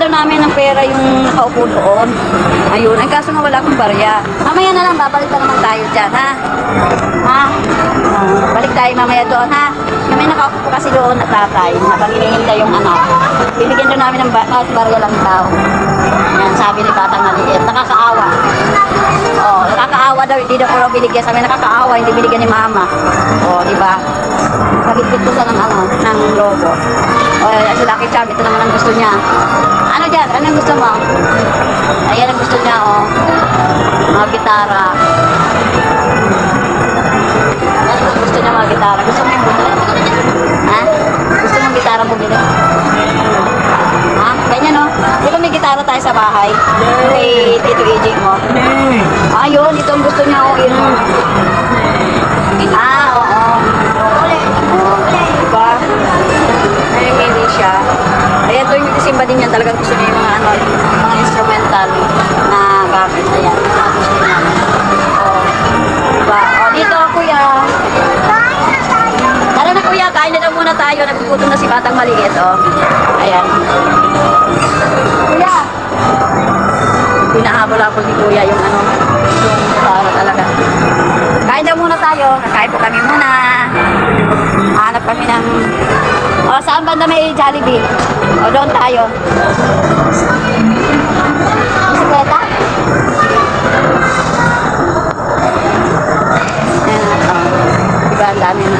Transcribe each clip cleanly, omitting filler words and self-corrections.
daw namin ng pera yung nakaupo doon. Ayun, ay kaso nga wala akong barya. Mamaya na lang, babalik na naman tayo dyan, ha? Ha? Balik tayo mamaya doon, ha? May nakaupo po kasi doon na tatay, habang hinihintay yung anak. Bibigyan doon namin ng barya lang daw. Yan, sabi ni Batang Maliit. Nakakaawa. Oh, nakakaawa daw, hindi daw po binigyan. Sabi nakakaawa, hindi binigyan ni Mama. Oh, di ba? Pagigit ko sa ng logo. Oh, si Lucky Charm, ito naman ang gusto niya. Ano dyan? Ano ang gusto mo? Ayan ang gusto niya, oh. Mga gitara. Ayan ang gusto niya, mga gitara. Gusto mo yung bumili? Ha? Gusto mo yung gitara bumili? Ha? Ganyan, no? Di ba may gitara tayo sa bahay? Kay Tito EJ mo? Ayun, ito ang gusto niya, oh. Yun. Ah, oo. Diba? Namimili siya. Ayan, ito yung simba din yan. Talagang gusto niya yung mga, mga instrumental na gamit. Ayan, mga gusto niya. Oh. Diba? Oh, dito, kuya. Tara na, kuya. Kain na muna tayo. Nagpuputo na si Batang Maliit, oh. Ayan. Kuya. Hinahabol-habol ni kuya yung yung para talaga. Kain daw muna tayo. Kain po kami muna. Hanap kami ng... O, saan banda may Jollibee? O, doon tayo. Bisikleta? Ayan, o. Diba, ang dami na.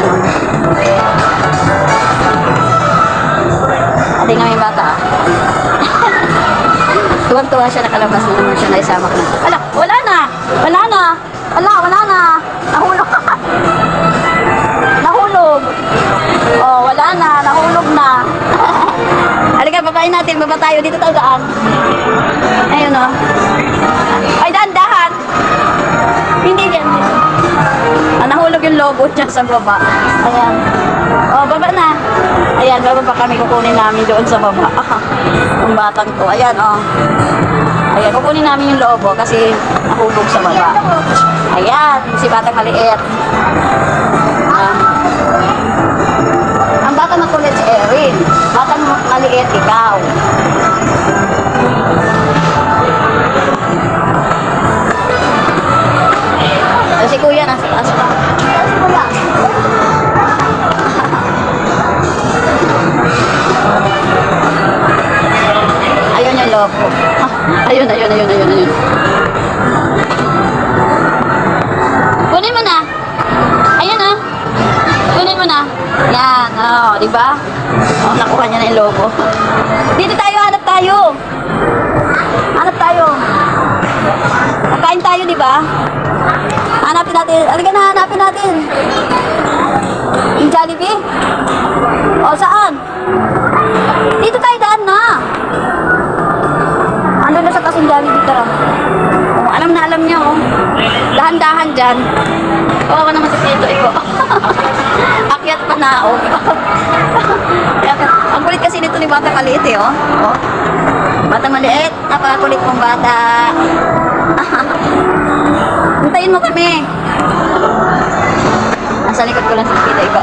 Ating nga yung bata. Tuwang-tuwa siya, nakalabas na naman siya, naisama ko na. Ala, wala na! Wala na! Wala na! Nahulog! Nahulog! Oh, wala na! Nahulog na! Halika, babain natin. Baba tayo. Dito tayo daan. Ayun, oh. Ay, dahan-dahan! Hindi yan. Nahulog yung logo niya sa baba. Ayan. Oh, baba na. Ayan, bababa kami. Kukunin namin doon sa baba. Yung batang to. Ayan, oh. Ayan, kukunin namin yung lobo kasi nahulog sa baba. Ayan, si Batang Maliit. Ang Batang Makulit si Erin. Batang Maliit, ikaw. Si Kuya nasa taas pa. Si Kuya. Ayun yung logo. Ayun. Kunin mo na. Ayun, oh. Kunin mo na. Yan, oh, di ba? Oh, nakuha niya na yung logo. Dito tayo, hanap tayo. Hanap tayo. Nakain tayo, di ba? Hanapin natin. Halika na, hanapin natin. Yung Jollibee? O, saan? Dito tayo, daan na. Ano na sa kasing Jollibee, tara. Oh, alam na alam niya, oh. Dahan-dahan dyan. Oo, naman si Tito, iko. Akyat pa na, oh. Ang kulit kasi nito ni Batang Maliit, eh, oh. Oh. Batang Maliit, napakakulit mong bata. Hintayin mo kami. Nasa likod ko lang si Tito, iko.